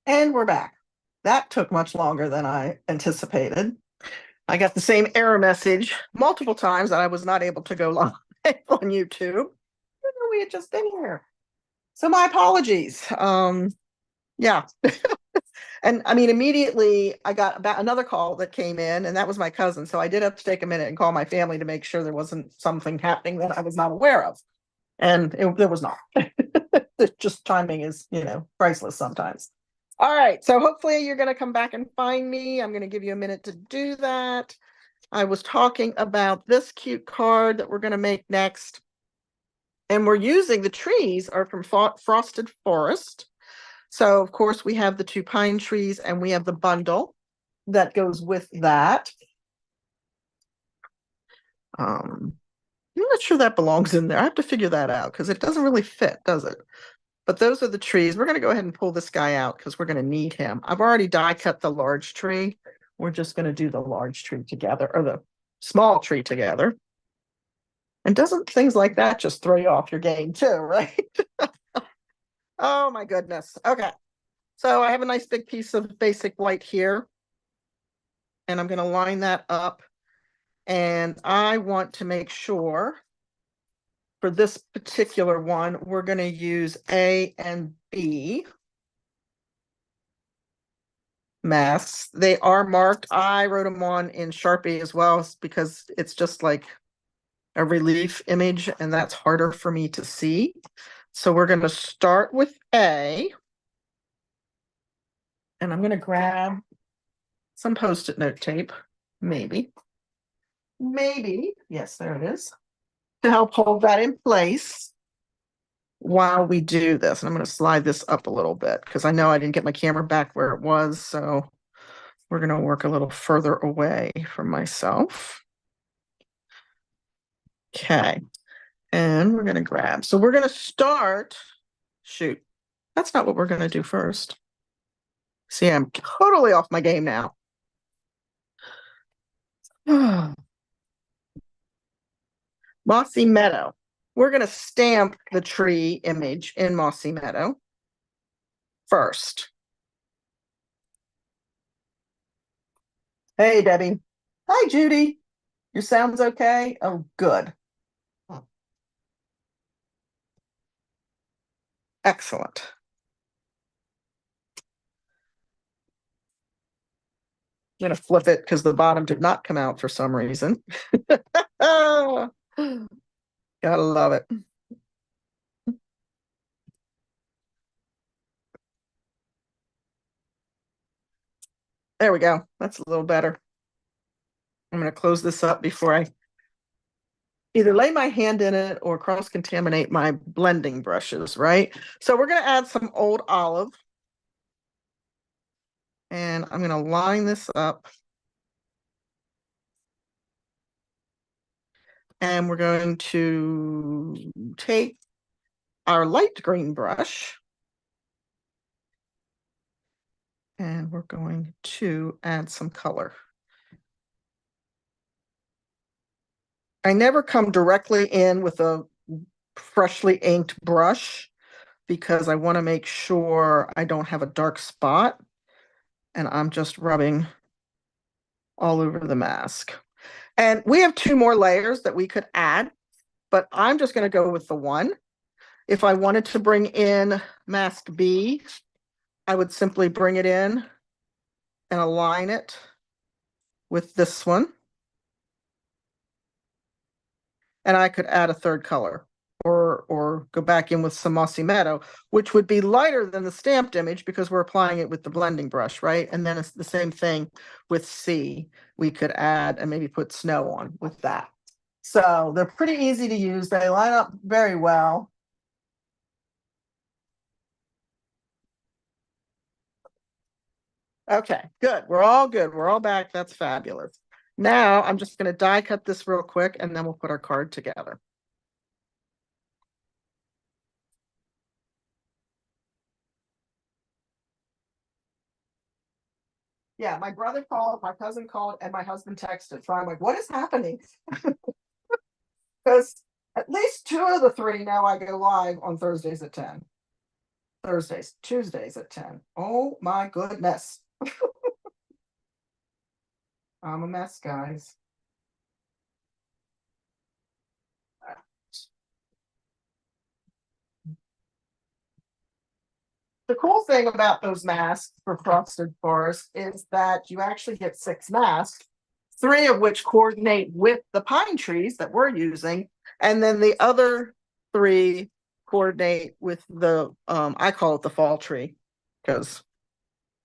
And we're back. That took much longer than I anticipated. I got the same error message multiple times that I was not able to go live on YouTube. We had just been here. So my apologies. Yeah. And I mean, immediately I got about another call that came in, and that was my cousin. So I did have to take a minute and call my family to make sure there wasn't something happening that I was not aware of. And there was not. Just timing is, priceless sometimes. All right. So hopefully you're going to come back and find me. I'm going to give you a minute to do that. I was talking about this cute card that we're going to make next. And we're using the trees are from Frosted Forest. So, of course, we have the 2 pine trees and we have the bundle that goes with that. I'm not sure that belongs in there. I have to figure that out because it doesn't really fit, does it? But those are the trees. We're going to go ahead and pull this guy out because we're going to need him. I've already die cut the large tree. We're just going to do the large tree together, or the small tree together. And doesn't things like that just throw you off your game too, right? Oh my goodness. Okay. So I have a nice big piece of basic white here. And I'm going to line that up. And I want to make sure for this particular one, we're going to use A and B masks. They are marked. I wrote them on in Sharpie as well because it's just like a relief image and that's harder for me to see. So we're going to start with A. And I'm going to grab some Post-it note tape, maybe. Yes, there it is, to help hold that in place while we do this. And I'm going to slide this up a little bit because I know I didn't get my camera back where it was. So we're going to work a little further away from myself. Okay. And we're going to grab. So we're going to start. Shoot. That's not what we're going to do first. See, I'm totally off my game now. Mossy Meadow. We're going to stamp the tree image in Mossy Meadow first. Hey, Debbie. Hi, Judy. Your sound's okay? Oh, good. Excellent. I'm going to flip it because the bottom did not come out for some reason. Gotta love it. There we go. That's a little better. I'm going to close this up before I either lay my hand in it or cross-contaminate my blending brushes, right? So we're going to add some old olive. And I'm going to line this up. And we're going to take our light green brush. And we're going to add some color. I never come directly in with a freshly inked brush because I want to make sure I don't have a dark spot. And I'm just rubbing all over the mask. And we have 2 more layers that we could add, but I'm just going to go with the one. If I wanted to bring in mask B, I would simply bring it in and align it with this one. And I could add a 3rd color or go back in with some Mossy Meadow, which would be lighter than the stamped image because we're applying it with the blending brush, right? And then it's the same thing with C. We could add and maybe put snow on with that. So they're pretty easy to use. They line up very well. Okay, good. We're all good. We're all back. That's fabulous. Now I'm just going to die cut this real quick and then we'll put our card together. Yeah, my brother called, my cousin called, and my husband texted. So I'm like, what is happening? Because at least 2 of the 3 now I go live on Thursdays at 10. Thursdays, Tuesdays at 10. Oh my goodness. I'm a mess, guys. The cool thing about those masks for frosted forest is that you actually get 6 masks, 3 of which coordinate with the pine trees that we're using, and then the other 3 coordinate with the I call it the fall tree because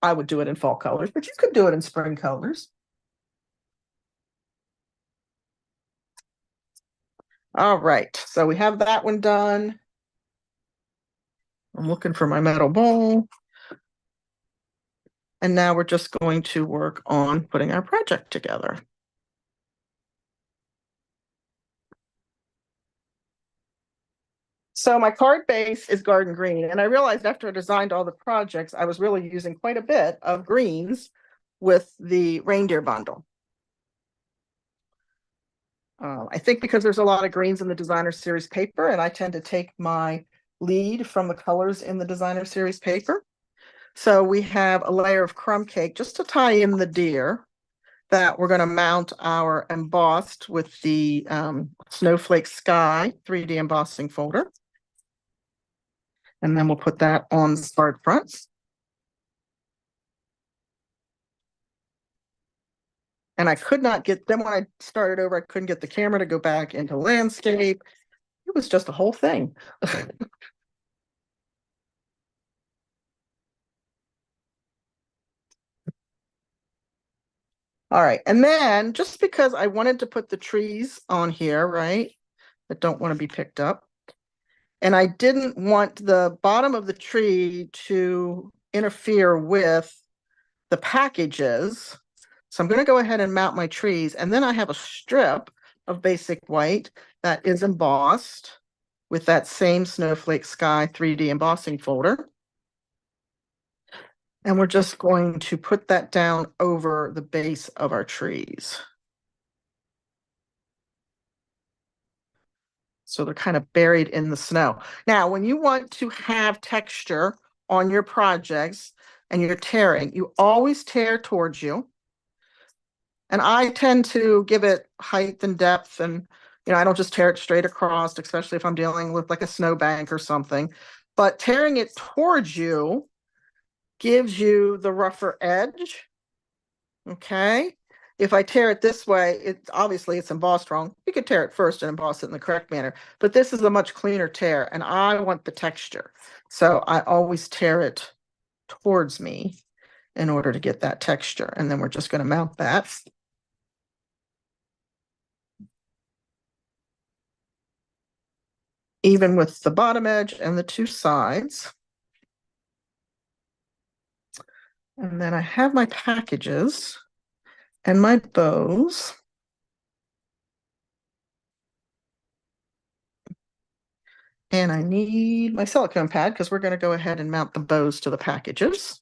I would do it in fall colors, but you could do it in spring colors. All right, so we have that one done. I'm looking for my metal bowl. And now we're just going to work on putting our project together. So my card base is garden green, and I realized after I designed all the projects, I was really using quite a bit of greens with the reindeer bundle. I think because there's a lot of greens in the designer series paper, and I tend to take my lead from the colors in the designer series paper. So we have a layer of crumb cake just to tie in the deer that we're going to mount our embossed with the Snowflake Sky 3D embossing folder. And then we'll put that on the card fronts. And I could not get them when I started over. I couldn't get the camera to go back into landscape. It was just a whole thing. All right. And then just because I wanted to put the trees on here, right, that don't want to be picked up. And I didn't want the bottom of the tree to interfere with the packages. So I'm going to go ahead and mount my trees. And then I have a strip of basic white that is embossed with that same Snowflake Sky 3D embossing folder. And we're just going to put that down over the base of our trees. So they're kind of buried in the snow. Now, when you want to have texture on your projects and you're tearing, you always tear towards you. And I tend to give it height and depth, and I don't just tear it straight across, especially if I'm dealing with like a snowbank or something. But tearing it towards you gives you the rougher edge. Okay. If I tear it this way, it's embossed wrong. You could tear it first and emboss it in the correct manner, but this is a much cleaner tear, and I want the texture. So I always tear it towards me in order to get that texture. And then we're just going to mount that. Even with the bottom edge and the 2 sides. And then I have my packages and my bows. And I need my silicone pad because we're going to go ahead and mount the bows to the packages.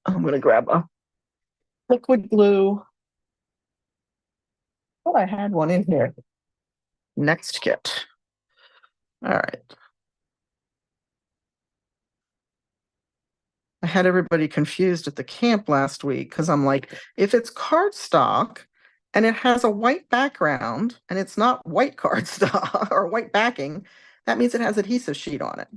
I'm going to grab a liquid glue. Oh, I had one in here. Next kit. All right. I had everybody confused at the camp last week because I'm like, if it's cardstock and it has a white background and it's not white cardstock or white backing, that means it has adhesive sheet on it.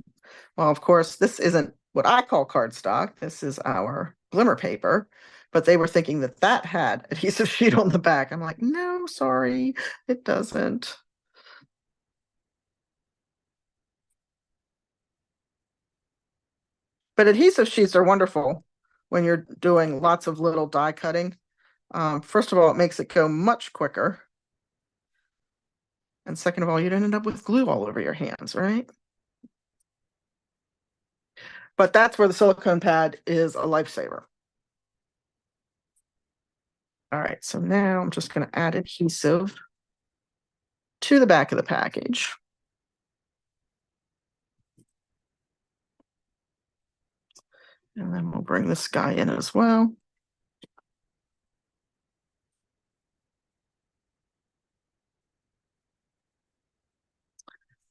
Well, of course, this isn't what I call cardstock. This is our glimmer paper, but they were thinking that that had adhesive sheet on the back. I'm like, no, sorry, it doesn't. But adhesive sheets are wonderful when you're doing lots of little die cutting. First of all, it makes it go much quicker. And second of all, you don't end up with glue all over your hands, right? But that's where the silicone pad is a lifesaver. All right, so now I'm just going to add adhesive to the back of the package. And then we'll bring this guy in as well.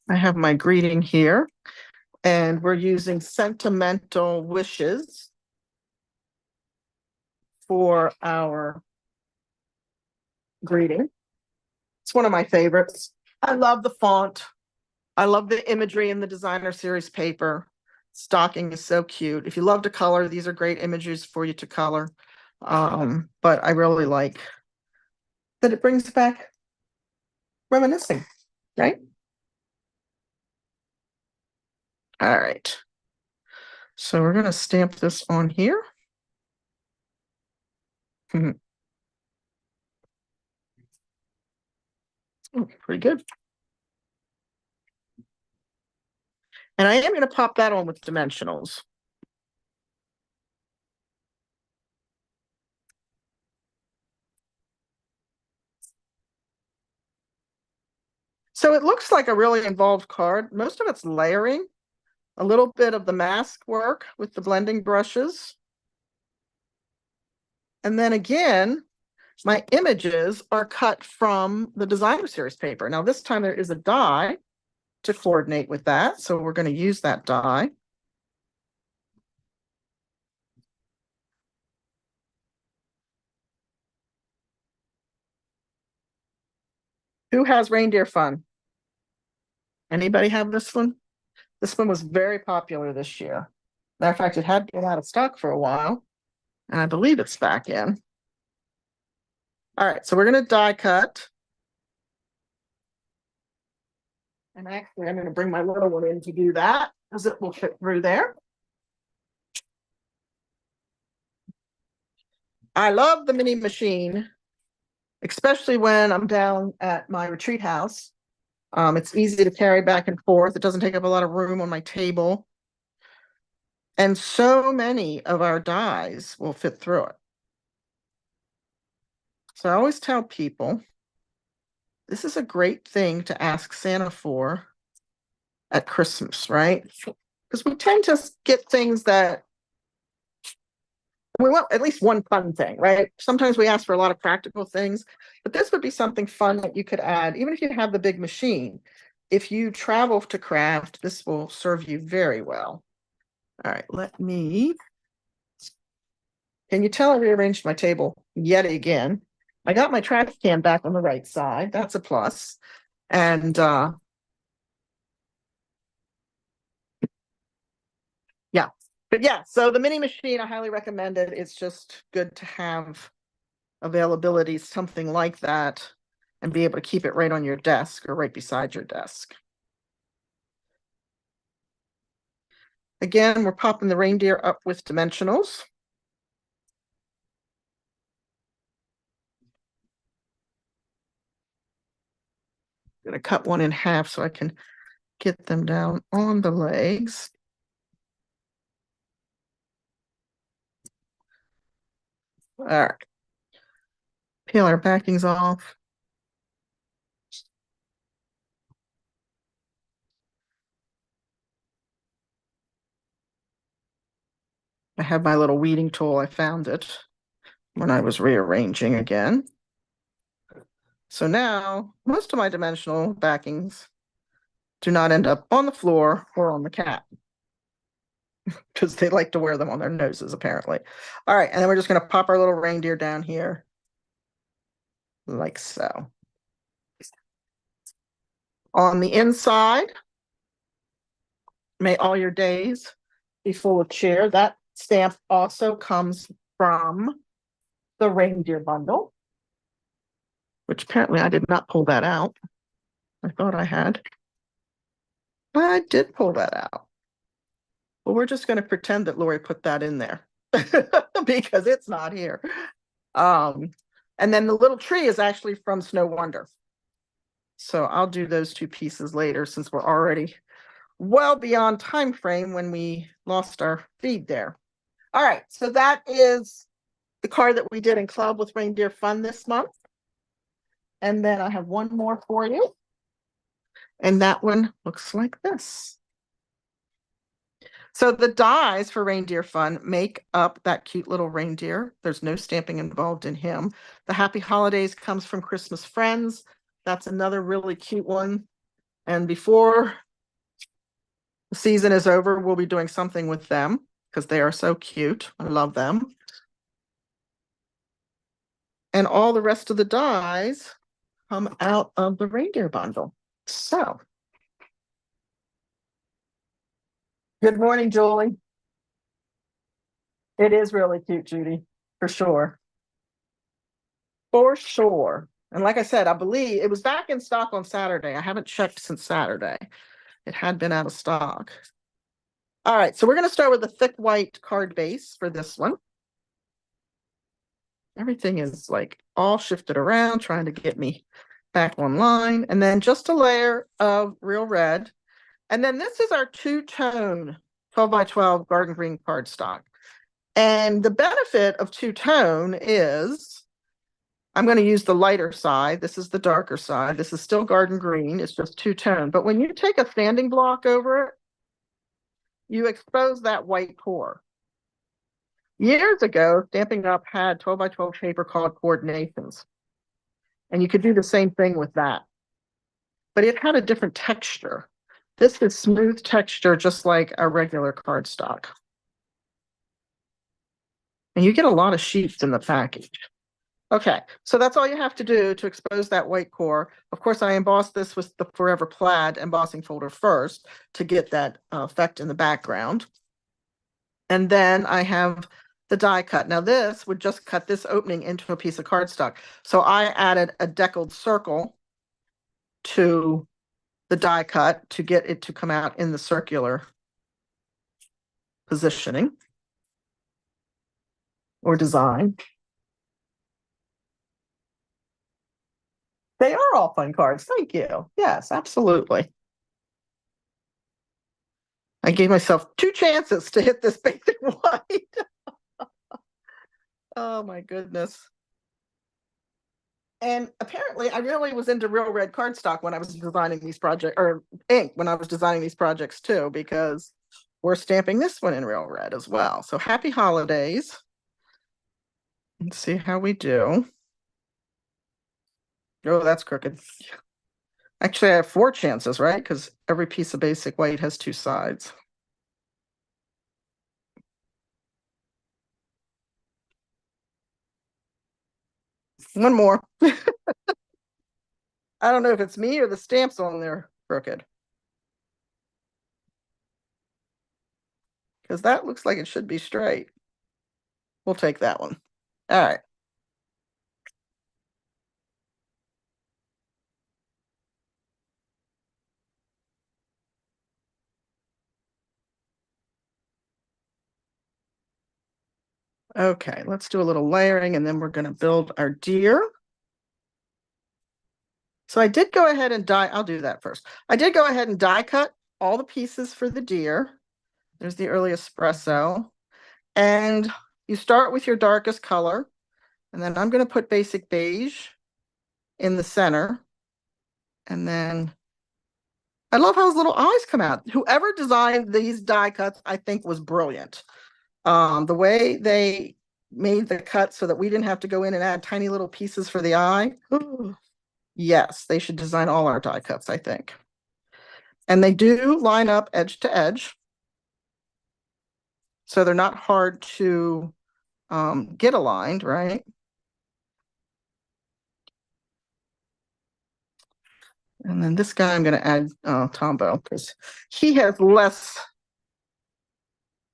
I I have my greeting here, and we're using Sentimental Wishes for our greeting. It's one of my favorites. I love the font. I love the imagery in the designer series paper. Stocking is so cute. If you love to color, these are great images for you to color. But I really like that it brings back reminiscing, right? All right. So we're going to stamp this on here. Oh, pretty good. And I am going to pop that on with dimensionals. So it looks like a really involved card. Most of it's layering, a little bit of the mask work with the blending brushes. And then again, my images are cut from the designer series paper. Now this time there is a die to coordinate with that. So we're going to use that die. Who has Reindeer Fun? Anybody have this one? This one was very popular this year. Matter of fact, it had been out of stock for a while, and I believe it's back in. All right, so we're going to die cut. And actually, I'm going to bring my little one in to do that, because it will fit through there. I love the mini machine, especially when I'm down at my retreat house. It's easy to carry back and forth. It doesn't take up a lot of room on my table. And so many of our dies will fit through it. So I always tell people, this is a great thing to ask Santa for at Christmas, right? Because we tend to get things that we want, at least one fun thing, right? Sometimes we ask for a lot of practical things, but this would be something fun that you could add, even if you have the big machine. If you travel to craft, this will serve you very well. All right, can you tell I rearranged my table yet again? I got my trash can back on the right side. That's a plus. And yeah, but yeah, so the mini machine, I highly recommend it. It's just good to have availability, something like that, and be able to keep it right on your desk or right beside your desk. Again, we're popping the reindeer up with dimensionals. I'm going to cut one in half so I can get them down on the legs. All right. Peel our backings off. I have my little weeding tool. I found it when I was rearranging again. So now most of my dimensional backings do not end up on the floor or on the cat because they like to wear them on their noses, apparently. All right, and then we're just going to pop our little reindeer down here like so. On the inside, may all your days be full of cheer. That stamp also comes from the reindeer bundle, which apparently I did not pull that out. I thought I had. I did pull that out. Well, we're just going to pretend that Lori put that in there because it's not here. And then the little tree is actually from Snow Wonder. So I'll do those two pieces later since we're already well beyond time frame when we lost our feed there. All right, so that is the card that we did in Club with Reindeer Fun this month. And then I have one more for you. And that one looks like this. So the dies for Reindeer Fun make up that cute little reindeer. There's no stamping involved in him. The Happy Holidays comes from Christmas Friends. That's another really cute one. And before season is over, we'll be doing something with them because they are so cute. I love them. And all the rest of the dies come out of the reindeer bundle. So, good morning, Julie. It is really cute, Judy, for sure. For sure. And like I said, I believe it was back in stock on Saturday. I haven't checked since Saturday. It had been out of stock. All right, so we're going to start with the thick white card base for this one. Everything is like all shifted around, trying to get me back online. And then just a layer of real red. And then this is our two-tone 12 by 12 garden green cardstock. And the benefit of two-tone is I'm going to use the lighter side. This is the darker side. This is still garden green. It's just two-tone. But when you take a sanding block over it, you expose that white core. Years ago, Stampin' Up! Had 12 by 12 paper called Coordinations. And you could do the same thing with that. But it had a different texture. This is smooth texture, just like a regular cardstock. And you get a lot of sheets in the package. Okay, so that's all you have to do to expose that white core. Of course, I embossed this with the Forever Plaid embossing folder first to get that effect in the background. And then I have the die cut. Now this would just cut this opening into a piece of cardstock. So I added a deckled circle to the die cut to get it to come out in the circular positioning or design. They are all fun cards. Thank you. Yes, absolutely. I gave myself 2 chances to hit this basic white. Oh my goodness. And apparently I really was into real red cardstock when I was designing these projects, or ink when I was designing these projects too, because we're stamping this one in real red as well. So happy holidays. Let's see how we do. Oh, that's crooked. Actually, I have 4 chances, right? Because every piece of basic white has 2 sides. One more. I don't know if it's me or the stamps on there crooked. Because that looks like it should be straight. We'll take that one. All right. Okay, let's do a little layering and then we're going to build our deer. So I did go ahead and I'll do that first. I did go ahead and die cut all the pieces for the deer. There's the early espresso. And you start with your darkest color. And then I'm going to put basic beige in the center. And then I love how his little eyes come out. Whoever designed these die cuts, I think, was brilliant. The way they made the cut so that we didn't have to go in and add tiny little pieces for the eye. Ooh. Yes, they should design all our die cuts, I think. And they do line up edge to edge. So they're not hard to get aligned, right? And then this guy, I'm going to add Tombo because he has less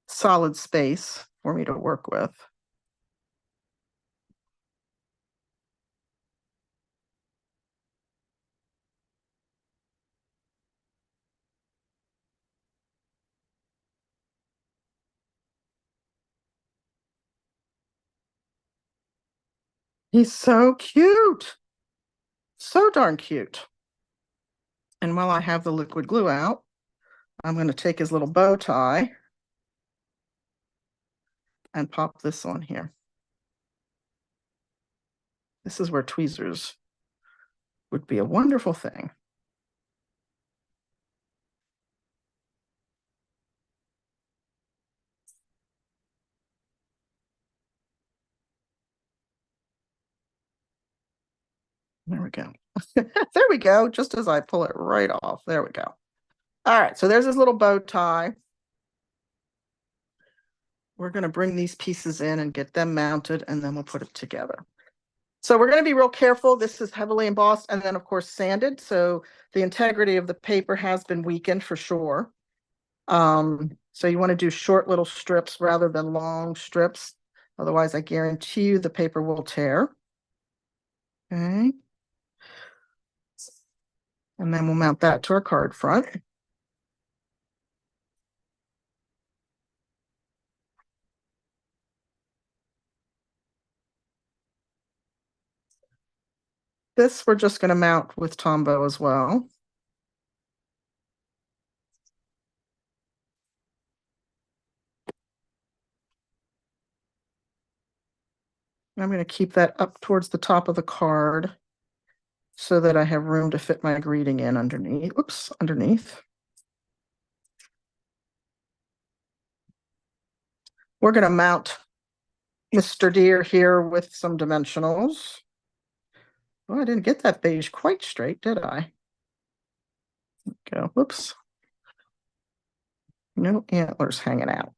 solid space for me to work with. He's so cute. So darn cute. And while I have the liquid glue out, I'm going to take his little bow tie and pop this on here. This is where tweezers would be a wonderful thing. There we go. There we go. Just as I pull it right off. There we go. All right, so there's this little bow tie. We're going to bring these pieces in and get them mounted, and then we'll put it together. So we're going to be real careful. This is heavily embossed and then, of course, sanded. So the integrity of the paper has been weakened for sure. So you want to do short little strips rather than long strips. Otherwise, I guarantee you the paper will tear. Okay. And then we'll mount that to our card front. This we're just going to mount with Tombow as well. I'm going to keep that up towards the top of the card so that I have room to fit my greeting in underneath. Oops, underneath. We're going to mount Mr. Deer here with some dimensionals. Oh, I didn't get that beige quite straight, did I? Go. Whoops. No antlers hanging out.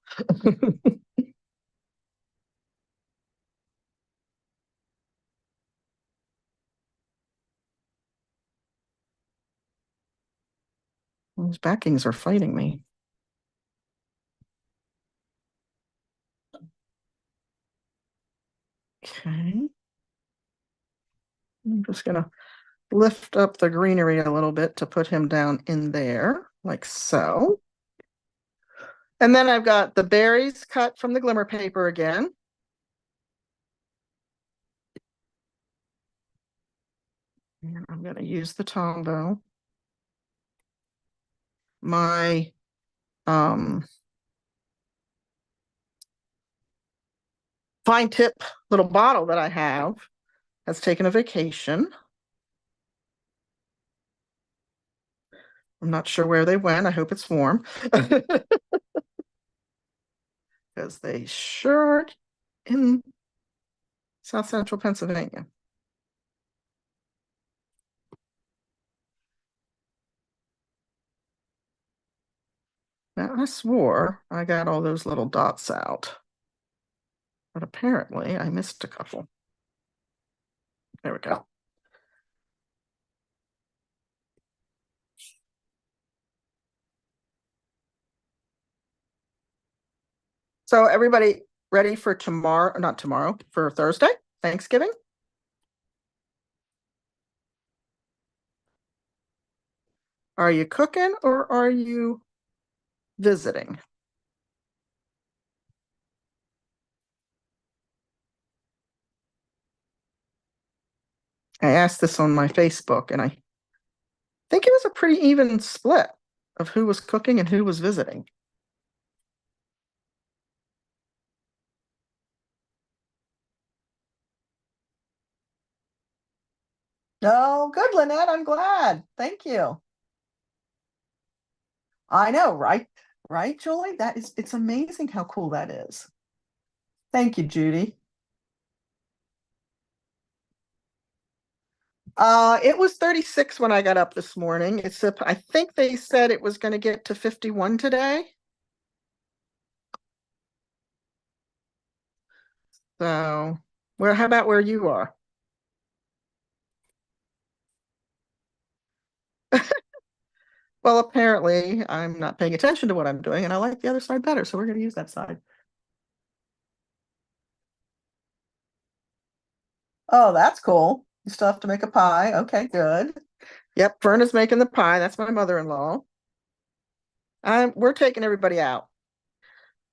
These backings are fighting me. Okay. I'm just going to lift up the greenery a little bit to put him down in there, like so. And then I've got the berries cut from the glimmer paper again. And I'm going to use the Tombow. My fine tip little bottle that I have has taken a vacation. I'm not sure where they went. I hope it's warm. Because they sure are in South Central Pennsylvania. Now, I swore I got all those little dots out, but apparently I missed a couple. There we go. So everybody ready for tomorrow, not tomorrow, for Thursday, Thanksgiving? Are you cooking or are you visiting? I asked this on my Facebook, and I think it was a pretty even split of who was cooking and who was visiting. Oh, good, Lynette. I'm glad. Thank you. I know, right? Right, Julie? It's amazing how cool that is. Thank you, Judy. It was 36 when I got up this morning. I think they said it was going to get to 51 today. So, how about where you are? Well, apparently I'm not paying attention to what I'm doing and I like the other side better, so we're going to use that side. Oh, that's cool. You still have to make a pie. Okay, good. Yep, Fern is making the pie. That's my mother-in-law. We're taking everybody out.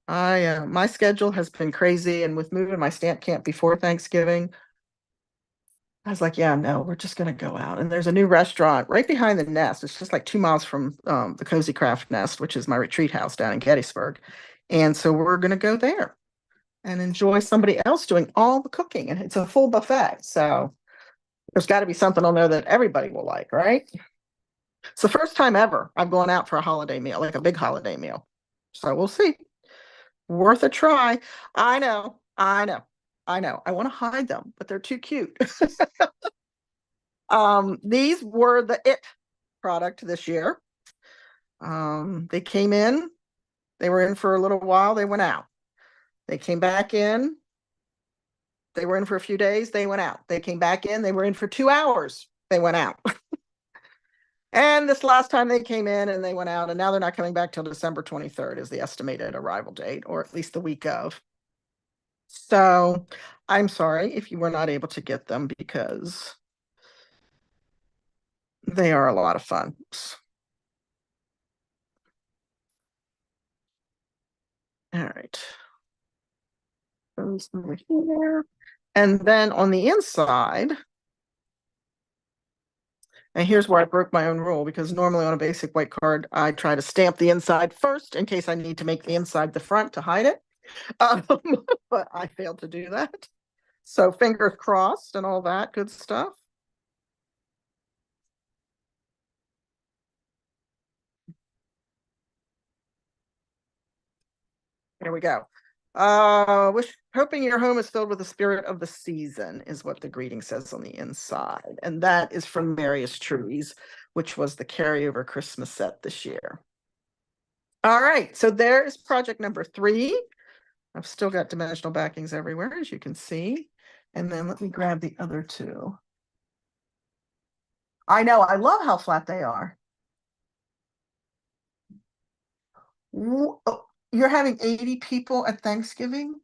My schedule has been crazy, and with moving my stamp camp before Thanksgiving, I was like, yeah, no, we're just gonna go out. And there's a new restaurant right behind the nest. It's just like 2 miles from the Cozy Craft Nest, which is my retreat house down in Gettysburg. And so we're gonna go there and enjoy somebody else doing all the cooking. And it's a full buffet. So there's got to be something on there that everybody will like, right? It's the first time ever I've gone out for a holiday meal, like a big holiday meal. So we'll see. Worth a try. I know, I know, I know. I want to hide them, but they're too cute. These were the it product this year. They came in, they were in for a little while, they went out. They came back in, they were in for a few days, they went out. They came back in, they were in for 2 hours, they went out. And this last time they came in and they went out, and now they're not coming back till December 23rd is the estimated arrival date, or at least the week of. So I'm sorry if you were not able to get them because they are a lot of fun. All right. Those over here. And then on the inside, and here's where I broke my own rule because normally on a basic white card, I try to stamp the inside first in case I need to make the inside the front to hide it. Um, but I failed to do that. So fingers crossed and all that good stuff. Here we go. Hoping your home is filled with the spirit of the season is what the greeting says on the inside. And that is from Various Trees, which was the carryover Christmas set this year. All right, so there is project number 3. I've still got dimensional backings everywhere, as you can see. And then let me grab the other 2. I know, I love how flat they are. Oh, you're having 80 people at Thanksgiving?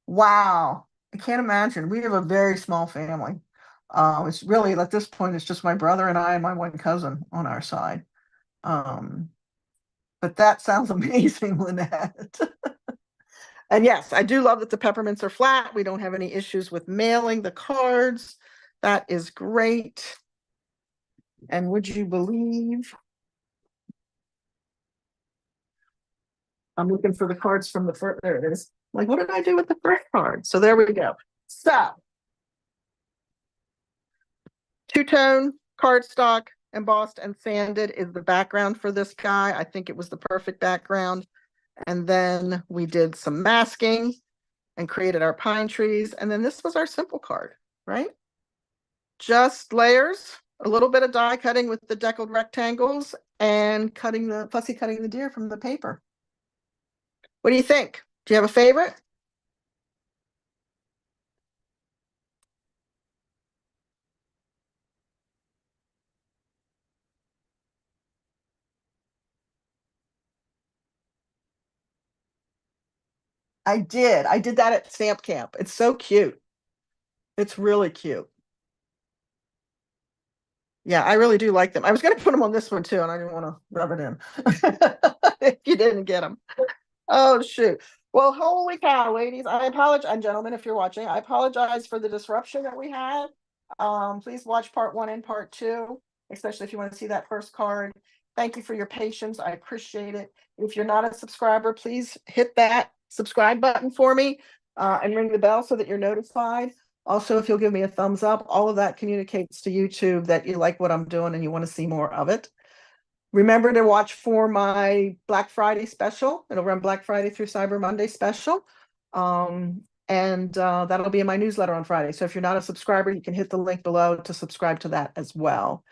Wow. I can't imagine. We have a very small family. It's really at this point, it's just my brother and I and my one cousin on our side. Um, but that sounds amazing, Lynette. And yes, I do love that the peppermints are flat. We don't have any issues with mailing the cards. That is great. And would you believe I'm looking for the cards from the first, there it is. Like, what did I do with the first card? So there we go. So, two-tone cardstock, embossed and sanded is the background for this guy. I think it was the perfect background. And then we did some masking and created our pine trees. And then this was our simple card, right? Just layers, a little bit of die cutting with the deckled rectangles and fussy cutting the deer from the paper. What do you think? Do you have a favorite? I did. I did that at Stamp Camp. It's so cute. It's really cute. Yeah, I really do like them. I was going to put them on this one too, and I didn't want to rub it in if you didn't get them. Oh, shoot. Well, holy cow, ladies. I apologize, and gentlemen, if you're watching, I apologize for the disruption that we had. Please watch part 1 and part 2, especially if you want to see that first card. Thank you for your patience. I appreciate it. If you're not a subscriber, please hit that subscribe button for me and ring the bell so that you're notified. Also, if you'll give me a thumbs up, all of that communicates to YouTube that you like what I'm doing and you want to see more of it. Remember to watch for my Black Friday special. It'll run Black Friday through Cyber Monday special. And that'll be in my newsletter on Friday. So if you're not a subscriber, you can hit the link below to subscribe to that as well.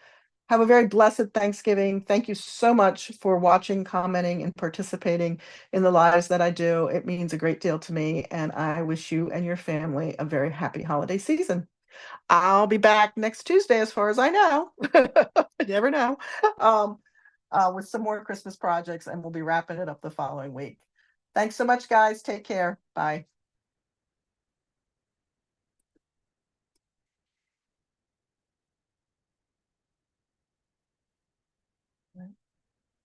Have a very blessed Thanksgiving. Thank you so much for watching, commenting, and participating in the lives that I do. It means a great deal to me, and I wish you and your family a very happy holiday season. I'll be back next Tuesday, as far as I know. You never know. With some more Christmas projects, and we'll be wrapping it up the following week. Thanks so much, guys. Take care. Bye.